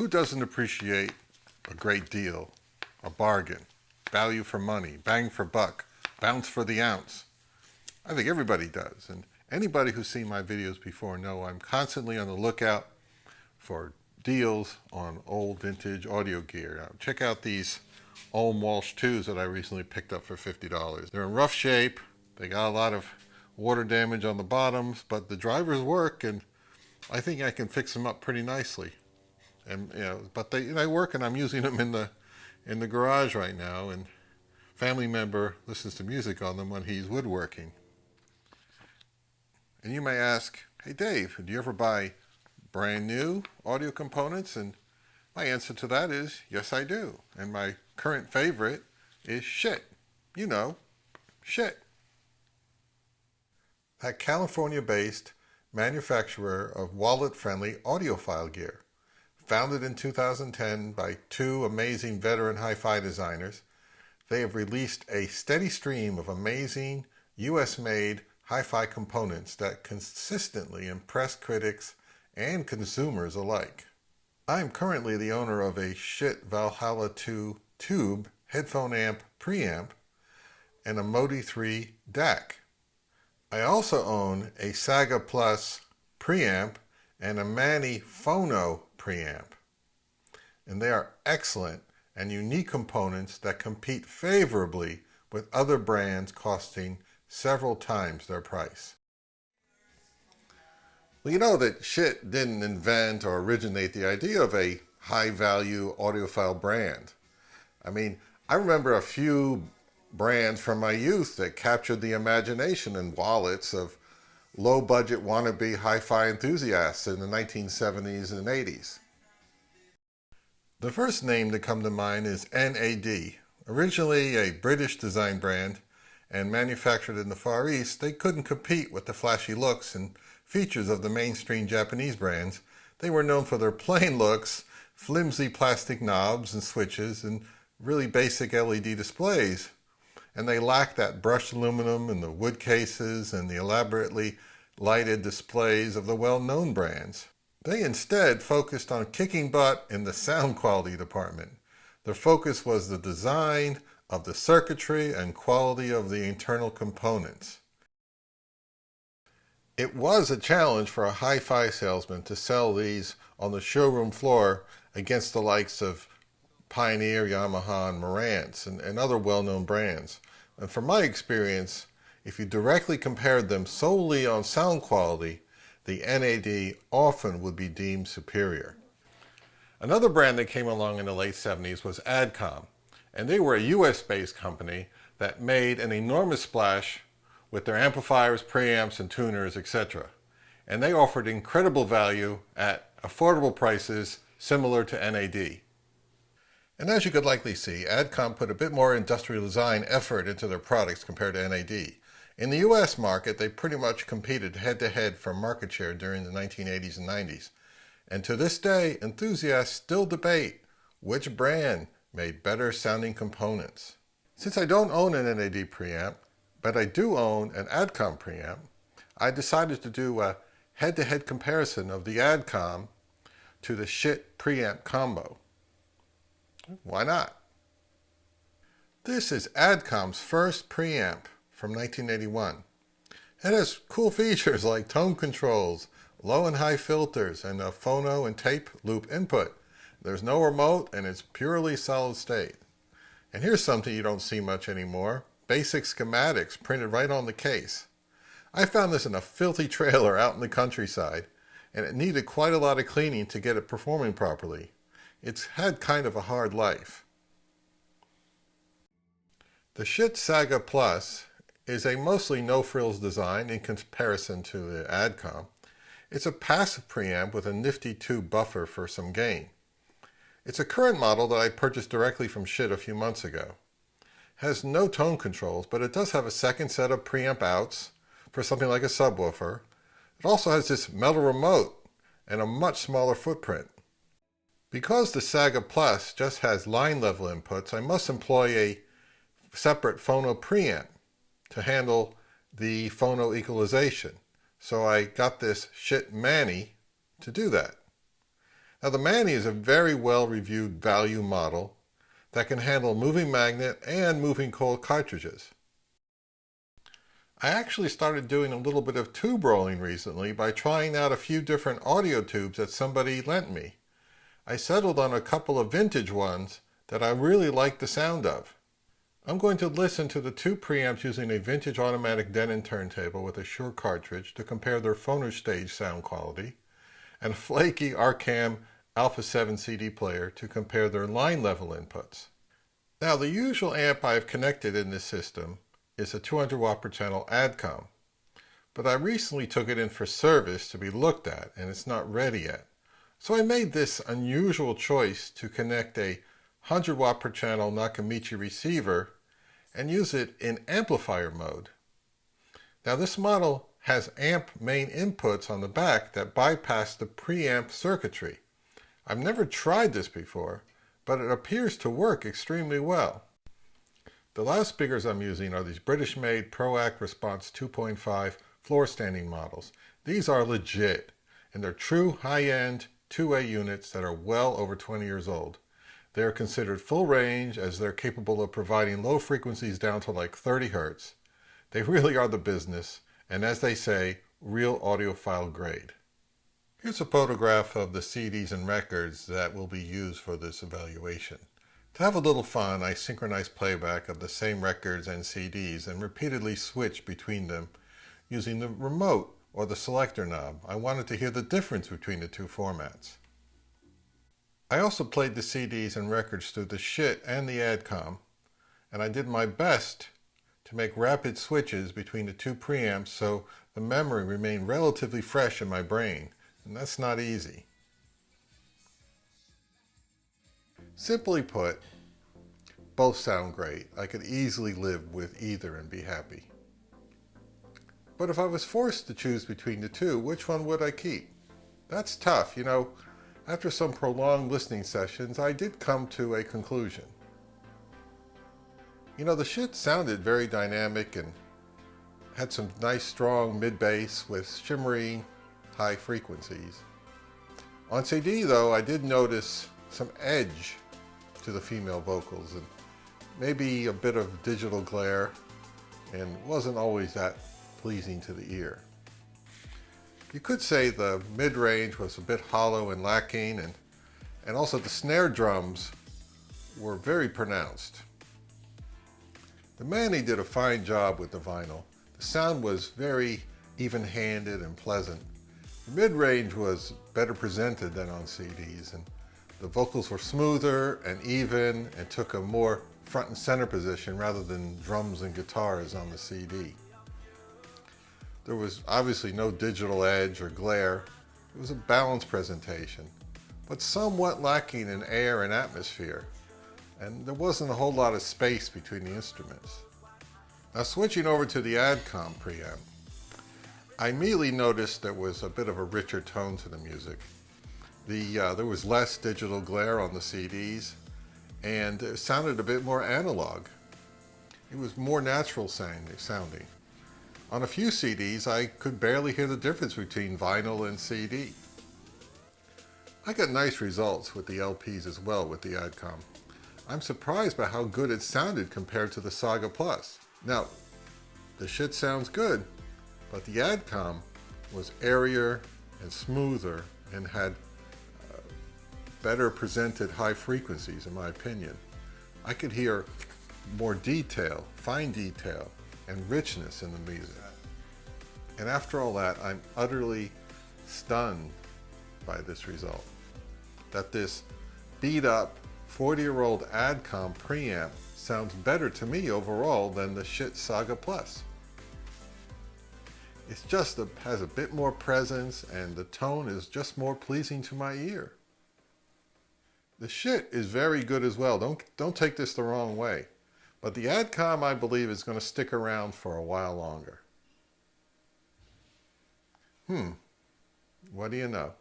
Who doesn't appreciate a great deal, a bargain, value for money, bang for buck, bounce for the ounce? I think everybody does. And anybody who's seen my videos before know I'm constantly on the lookout for deals on old vintage audio gear. Now, check out these Ohm Walsh 2s that I recently picked up for $50. They're in rough shape. They got a lot of water damage on the bottoms, but the drivers work, and I think I can fix them up pretty nicely. And but they work, and I'm using them in the garage right now. And family member listens to music on them when he's woodworking. And you may ask, hey Dave, do you ever buy brand new audio components? And my answer to that is yes, I do. And my current favorite is Schiit. You know, Schiit. That California-based manufacturer of wallet-friendly audiophile gear. Founded in 2010 by two amazing veteran hi-fi designers, they have released a steady stream of amazing US-made hi-fi components that consistently impress critics and consumers alike. I am currently the owner of a Schiit Valhalla 2 tube headphone amp preamp and a Modi 3 DAC. I also own a Saga Plus preamp and a Mani phono preamp. And they are excellent and unique components that compete favorably with other brands costing several times their price. Well, you know that Schiit didn't invent or originate the idea of a high-value audiophile brand. I mean, I remember a few brands from my youth that captured the imagination and wallets of low-budget wannabe hi-fi enthusiasts in the 1970s and 80s. The first name to come to mind is NAD. Originally a British design brand and manufactured in the Far East, they couldn't compete with the flashy looks and features of the mainstream Japanese brands. They were known for their plain looks, flimsy plastic knobs and switches, and really basic LED displays. And they lacked that brushed aluminum and the wood cases and the elaborately lighted displays of the well-known brands. They instead focused on kicking butt in the sound quality department. Their focus was the design of the circuitry and quality of the internal components. It was a challenge for a hi-fi salesman to sell these on the showroom floor against the likes of Pioneer, Yamaha, and Marantz, and other well-known brands. And from my experience, if you directly compared them solely on sound quality, the NAD often would be deemed superior. Another brand that came along in the late 70s was Adcom, and they were a US-based company that made an enormous splash with their amplifiers, preamps, and tuners, etc. And they offered incredible value at affordable prices similar to NAD. And as you could likely see, Adcom put a bit more industrial design effort into their products compared to NAD. In the US market, they pretty much competed head-to-head for market share during the 1980s and 90s. And to this day, enthusiasts still debate which brand made better sounding components. Since I don't own an NAD preamp, but I do own an Adcom preamp, I decided to do a head-to-head comparison of the Adcom to the Schiit preamp combo. Why not? This is Adcom's first preamp from 1981. It has cool features like tone controls, low and high filters, and a phono and tape loop input. There's no remote, and it's purely solid state. And here's something you don't see much anymore: basic schematics printed right on the case. I found this in a filthy trailer out in the countryside, and it needed quite a lot of cleaning to get it performing properly. It's had kind of a hard life. The Schiit Saga Plus is a mostly no-frills design in comparison to the Adcom. It's a passive preamp with a nifty tube buffer for some gain. It's a current model that I purchased directly from Schiit a few months ago. It has no tone controls, but it does have a second set of preamp outs for something like a subwoofer. It also has this metal remote and a much smaller footprint. Because the Saga Plus just has line level inputs, I must employ a separate phono preamp to handle the phono equalization. So I got this Schiit Mani to do that. Now the Mani is a very well-reviewed value model that can handle moving magnet and moving coil cartridges. I actually started doing a little bit of tube rolling recently by trying out a few different audio tubes that somebody lent me. I settled on a couple of vintage ones that I really like the sound of. I'm going to listen to the two preamps using a vintage automatic Denon turntable with a Shure cartridge to compare their phono stage sound quality, and a flaky Arcam Alpha 7 CD player to compare their line level inputs. Now the usual amp I have connected in this system is a 200 watt per channel Adcom, but I recently took it in for service to be looked at and it's not ready yet. So I made this unusual choice to connect a 100 watt per channel Nakamichi receiver and use it in amplifier mode. Now this model has amp main inputs on the back that bypass the preamp circuitry. I've never tried this before, but it appears to work extremely well. The loudspeakers I'm using are these British-made ProAc Response 2.5 floor standing models. These are legit, and they're true high-end 2A units that are well over 20 years old. They are considered full range as they're capable of providing low frequencies down to like 30 Hertz. They really are the business, and as they say, real audiophile grade. Here's a photograph of the CDs and records that will be used for this evaluation. To have a little fun, I synchronized playback of the same records and CDs and repeatedly switched between them using the remote or the selector knob. I wanted to hear the difference between the two formats. I also played the CDs and records through the Schiit and the Adcom, and I did my best to make rapid switches between the two preamps so the memory remained relatively fresh in my brain, and that's not easy. Simply put, both sound great. I could easily live with either and be happy. But if I was forced to choose between the two, which one would I keep? That's tough. You know, after some prolonged listening sessions, I did come to a conclusion. You know, the Schiit sounded very dynamic and had some nice strong mid-bass with shimmery high frequencies. On CD though, I did notice some edge to the female vocals and maybe a bit of digital glare, and wasn't always that pleasing to the ear. You could say the mid-range was a bit hollow and lacking, and also the snare drums were very pronounced. The Mani did a fine job with the vinyl. The sound was very even-handed and pleasant. The mid-range was better presented than on CDs, and the vocals were smoother and even and took a more front and center position rather than drums and guitars on the CD. There was obviously no digital edge or glare. It was a balanced presentation, but somewhat lacking in air and atmosphere, and there wasn't a whole lot of space between the instruments. Now switching over to the Adcom preamp, I immediately noticed there was a bit of a richer tone to the music. There was less digital glare on the CDs, and it sounded a bit more analog. It was more natural sounding. On a few CDs, I could barely hear the difference between vinyl and CD. I got nice results with the LPs as well with the Adcom. I'm surprised by how good it sounded compared to the Saga Plus. Now, the Schiit sounds good, but the Adcom was airier and smoother and had better presented high frequencies in my opinion. I could hear more detail, fine detail, and richness in the music. And after all that, I'm utterly stunned by this result. That this beat up 40-year-old Adcom preamp sounds better to me overall than the Schiit Saga Plus. It just has a bit more presence and the tone is just more pleasing to my ear. The Schiit is very good as well. Don't take this the wrong way. But the Adcom, I believe, is going to stick around for a while longer. What do you know?